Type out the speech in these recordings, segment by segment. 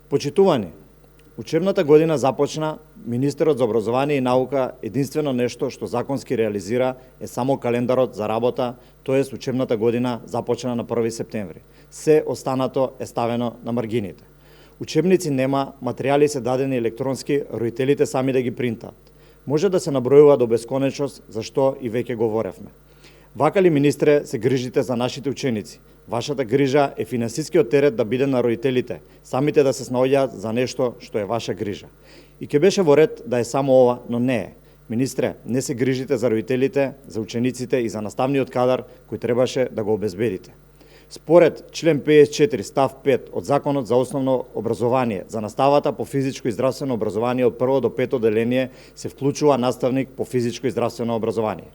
Почитувани, учебната година започна, министерот за образование и наука единствено нешто што законски реализира е само календарот за работа, тоест учебната година започна на 1 септември. Се останато е ставено на маргините. Учебници нема, материјали се дадени електронски, родителите сами да ги принтаат. Може да се набројува до бесконечност, зашто и веќе говоревме. Вака ли, министре, се грижите за нашите ученици? Вашата грижа е финансискиот терет да биде на родителите, самите да се снаоѓаат за нешто што е ваша грижа. И ќе беше во ред да е само ова, но не е. Министре, не се грижите за родителите, за учениците и за наставниот кадар кој требаше да го обезбедите. Според член 54 став 5 од Законот за основно образование, за наставата по физичко и здравствено образование од 1 до 5 одделение се вклучува наставник по физичко и здравствено образование.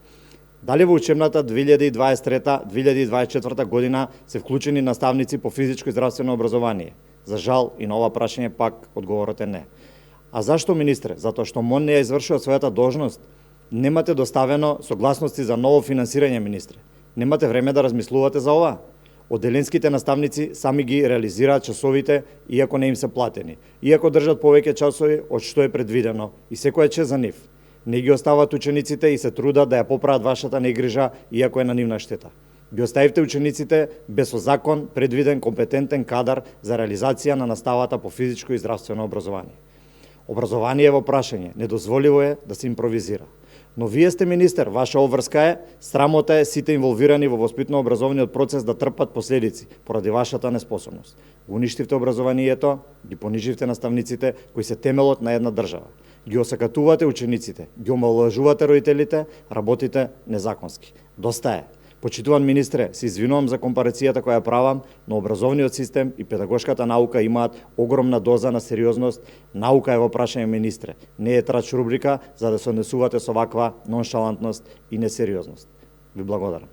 Дали во учебната 2023-2024 година се вклучени наставници по физичко и здравствено образование? За жал и на ова прашање пак одговорот е не. А зашто, министре? Затоа што МОН не ја извршува својата должност? Немате доставено согласности за ново финансирање, министре. Немате време да размислувате за ова? Одделенските наставници сами ги реализираат часовите, иако не им се платени, иако држат повеќе часови од што е предвидено, и секоја чест за нив. Не ги остават учениците и се трудат да ја поправат вашата негрижа, иако е на нивна штета. Ги оставивте учениците без со закон предвиден компетентен кадар за реализација на наставата по физичко и здравствено образование. Образование е во прашање, недозволиво е да се импровизира. Но вие сте министер, ваша обврска е, срамота е сите инволвирани во воспитно-образовниот процес да трпат последици поради вашата неспособност. Го уништивте образованието, ги пониживте наставниците кои се темелот на една држава. Ги осакатувате учениците, ги омалважувате родителите, работите незаконски. Доста е. Почитуван министре, се извинувам за компарацијата која правам, но образовниот систем и педагошката наука имаат огромна доза на сериозност. Наука е во прашање, министре. Не е трач рубрика за да се однесувате со ваква ноншалантност и несериозност. Ви благодарам.